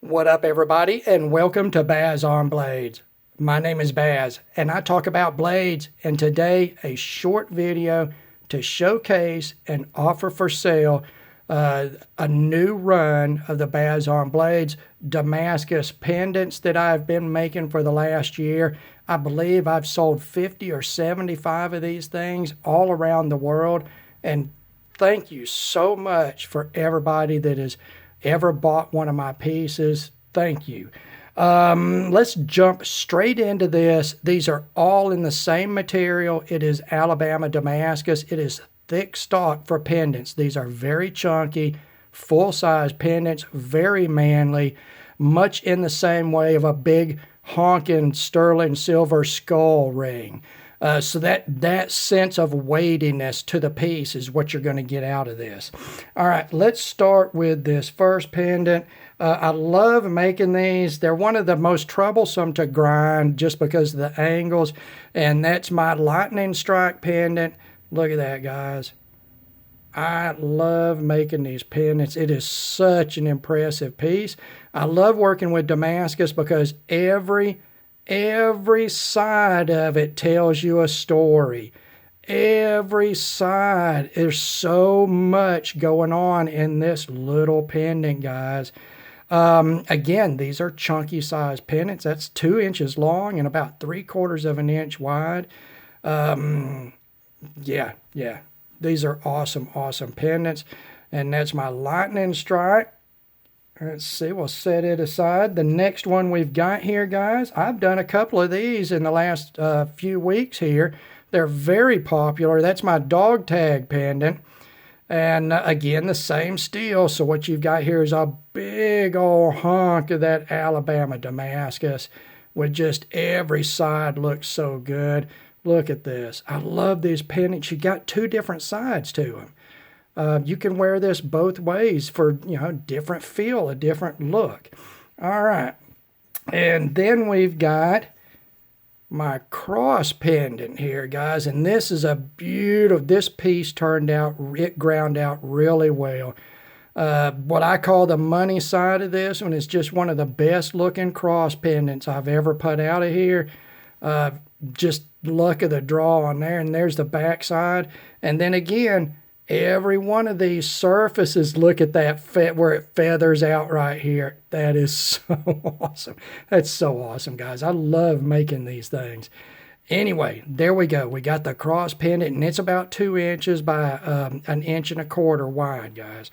What up, everybody, and welcome to Baz on Blades. My name is Baz, and I talk about blades, and today a short video to showcase and offer for sale a new run of the Baz on Blades Damascus pendants that I've been making for the last year. I believe I've sold 50 or 75 of these things all around the world, and thank you so much for everybody that has ever bought one of my pieces. Thank you. Let's jump straight into this. These are all in the same material. It is Alabama Damascus. It is thick stock for pendants. These are very chunky, full-size pendants, very manly, much in the same way of a big honking sterling silver skull ring. So that sense of weightiness to the piece is what you're going to get out of this. All right, let's start with this first pendant. I love making these. They're one of the most troublesome to grind just because of the angles. And that's my lightning strike pendant. Look at that, guys. I love making these pendants. It is such an impressive piece. I love working with Damascus because every side of it tells you a story. Every side. There's so much going on in this little pendant, guys. Again, these are chunky size pendants. That's 2 inches long and about 3/4 of an inch wide. Yeah. These are awesome pendants. And that's my lightning strike. Let's see, we'll set it aside. The next one we've got here, guys, I've done a couple of these in the last few weeks here. They're very popular. That's my dog tag pendant. And again, the same steel. So what you've got here is a big old hunk of that Alabama Damascus with just every side looks so good. Look at this. I love these pendants. You got 2 different sides to them. You can wear this both ways for, different feel, a different look. All right. And then we've got my cross pendant here, guys. And this is a beautiful, this piece turned out, it ground out really well. What I call the money side of this one is just one of the best looking cross pendants I've ever put out of here. Just luck of the draw on there. And there's the back side. And then again, every one of these surfaces, look at that where it feathers out right here. That is so awesome. That's so awesome, guys. I love making these things. Anyway, there we go. We got the cross pendant, and it's about 2 inches by 1.25 inches wide, guys.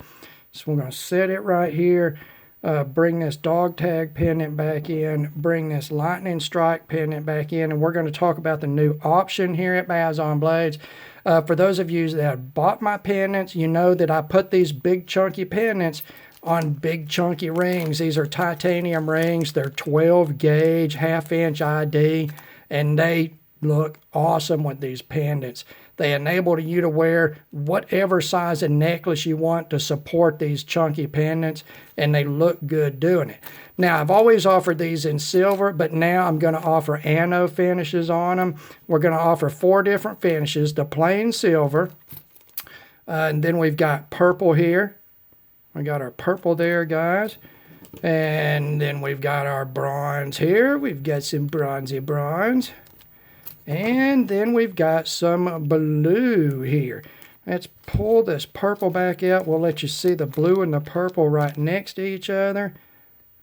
So we're going to set it right here. Bring this dog tag pendant back in, bring this lightning strike pendant back in, and we're going to talk about the new option here at Baz on Blades. For those of you that have bought my pendants, you know that I put these big chunky pendants on big chunky rings. These are titanium rings. They're 12 gauge, 1/2 inch ID, and they look awesome with these pendants. They enable you to wear whatever size of necklace you want to support these chunky pendants, and they look good doing it. Now, I've always offered these in silver, but now I'm going to offer anno finishes on them. We're going to offer 4 different finishes, the plain silver, and then we've got purple here. We got our purple there, guys. And then we've got our bronze here. We've got some bronzy bronze. And then we've got some blue here. Let's pull this purple back out. We'll let you see the blue and the purple right next to each other.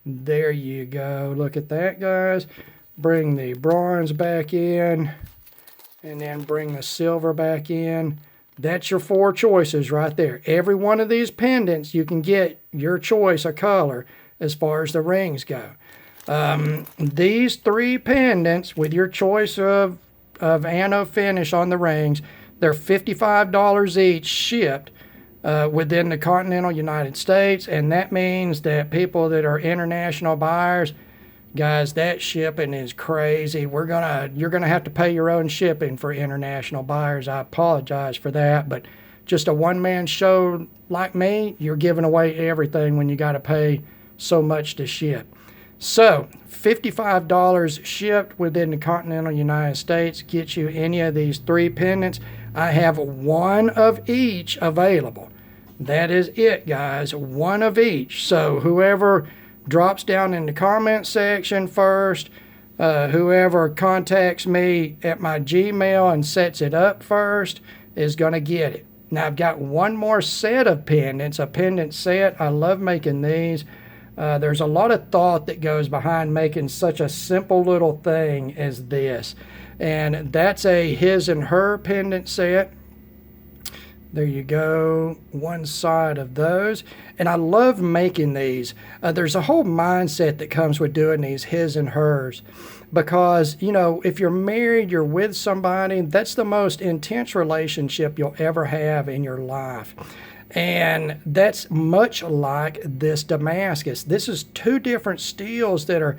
There you go. Look at that, guys. Bring the bronze back in. And then bring the silver back in. That's your 4 choices right there. Every one of these pendants, you can get your choice of color as far as the rings go. These 3 pendants with your choice of anno finish on the rings, they're $55 each shipped within the continental United States, and that means that people that are international buyers, guys, that shipping is crazy. You're gonna have to pay your own shipping for international buyers. I apologize for that, but just a one-man show like me, you're giving away everything when you got to pay so much to ship. So, $55 shipped within the continental United States gets you any of these 3 pendants. I have 1 of each available. That is it, guys. 1 of each. So, whoever drops down in the comment section first. Whoever contacts me at my Gmail and sets it up first is going to get it. Now I've got one more set of pendants, a pendant set. I love making these. There's a lot of thought that goes behind making such a simple little thing as this. And that's a his and her pendant set. There you go, one side of those. And I love making these. There's a whole mindset that comes with doing these his and hers. Because, you know, if you're married, you're with somebody, that's the most intense relationship you'll ever have in your life. And that's much like this Damascus. This is two different steels that are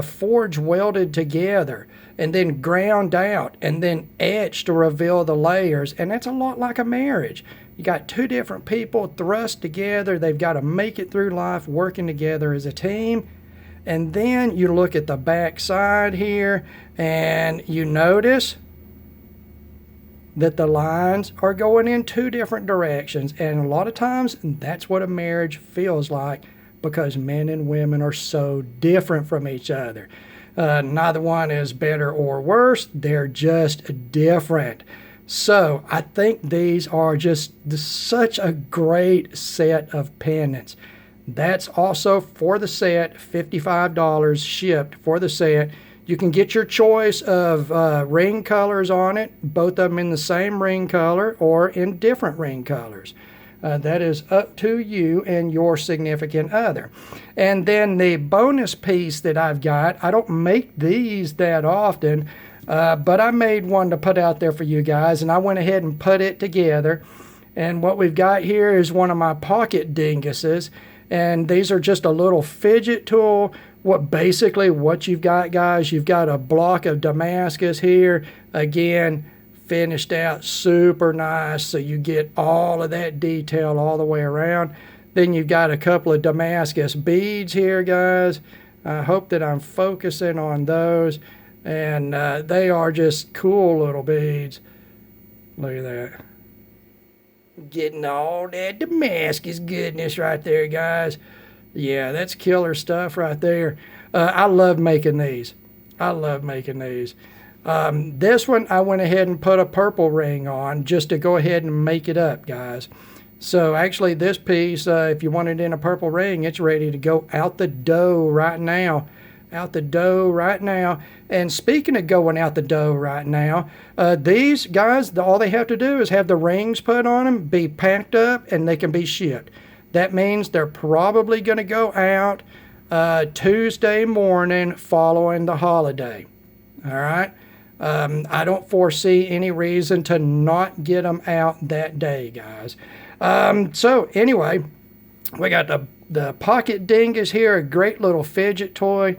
forge welded together and then ground out and then etched to reveal the layers. And that's a lot like a marriage. You got two different people thrust together. They've got to make it through life working together as a team. And then you look at the back side here and you notice that the lines are going in two different directions. And a lot of times that's what a marriage feels like, because men and women are so different from each other. Neither one is better or worse. They're just different. So I think these are just such a great set of pendants. That's also for the set, $55 shipped for the set. You can get your choice of ring colors on it, both of them in the same ring color or in different ring colors. That is up to you and your significant other. And then the bonus piece that I've got, I don't make these that often, but I made one to put out there for you guys, and I went ahead and put it together. And what we've got here is one of my pocket dinguses, and these are just a little fidget tool. What you've got, guys, you've got a block of Damascus here, again, finished out super nice, so you get all of that detail all the way around. Then you've got a couple of Damascus beads here, guys. I hope that I'm focusing on those, and they are just cool little beads. Look at that. Getting all that Damascus goodness right there, guys. Yeah, that's killer stuff right there. I love making these. This one, I went ahead and put a purple ring on just to go ahead and make it up, guys. So actually this piece, if you want it in a purple ring, it's ready to go out the door right now. And speaking of going out the door right now, these guys, all they have to do is have the rings put on them, be packed up, and they can be shipped. That means they're probably going to go out Tuesday morning following the holiday. All right? I don't foresee any reason to not get them out that day, guys. So anyway, we got the pocket dingus here, a great little fidget toy.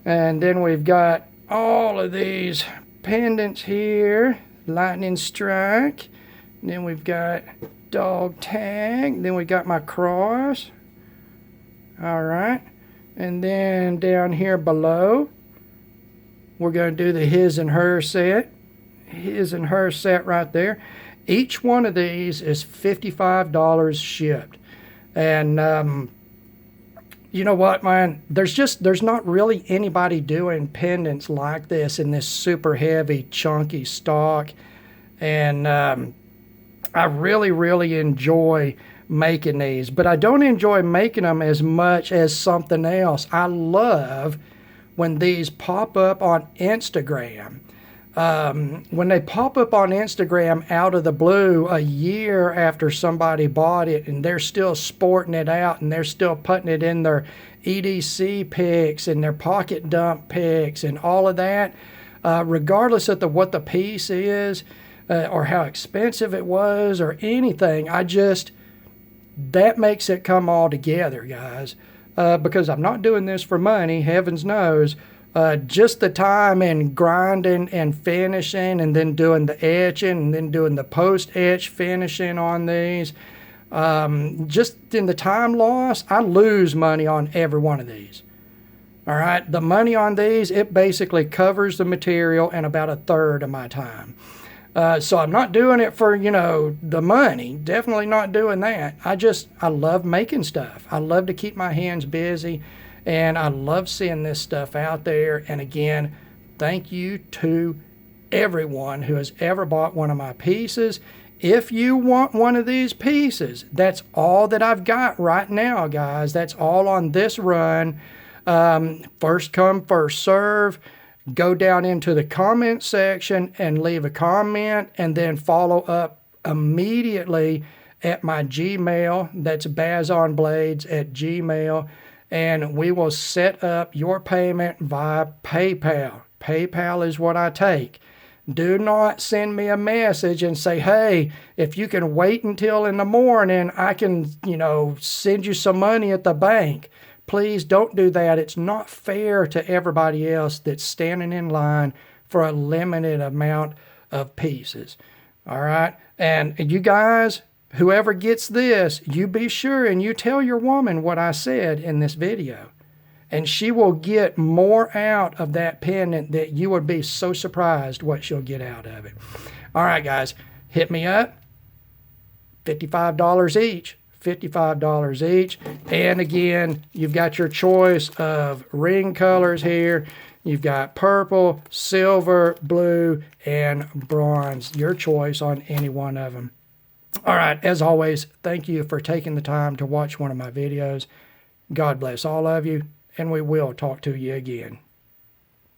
And then we've got all of these pendants here, lightning strike. And then we've got dog tag. Then we got my cross. All right. And then down here below, we're going to do the his and her set. His and her set right there. Each one of these is $55 shipped. And you know what, man? There's not really anybody doing pendants like this in this super heavy, chunky stock. And I really, really enjoy making these. But I don't enjoy making them as much as something else. I love when these pop up on Instagram. When they pop up on Instagram out of the blue a year after somebody bought it, and they're still sporting it out, and they're still putting it in their EDC pics and their pocket dump pics and all of that, regardless of what the piece is or how expensive it was or anything, that makes it come all together, guys. Because I'm not doing this for money, heavens knows. Just the time and grinding and finishing, and then doing the etching, and then doing the post-etch finishing on these. Just in the time loss, I lose money on every one of these. All right, the money on these, it basically covers the material and about a third of my time. So I'm not doing it for, the money. Definitely not doing that. I love making stuff. I love to keep my hands busy. And I love seeing this stuff out there. And again, thank you to everyone who has ever bought one of my pieces. If you want one of these pieces, that's all that I've got right now, guys. That's all on this run. First come, first serve. Go down into the comment section and leave a comment, and then follow up immediately at my Gmail. That's bazonblades@gmail, and we will set up your payment via PayPal. PayPal is what I take. Do not send me a message and say, hey, if you can wait until in the morning, I can, send you some money at the bank. Please don't do that. It's not fair to everybody else that's standing in line for a limited amount of pieces. All right? And you guys, whoever gets this, you be sure and you tell your woman what I said in this video. And she will get more out of that pendant that you would be so surprised what she'll get out of it. All right, guys, hit me up. $55 each. $55 each. And again, you've got your choice of ring colors here. You've got purple, silver, blue, and bronze. Your choice on any one of them. All right, as always, thank you for taking the time to watch one of my videos. God bless all of you, and we will talk to you again.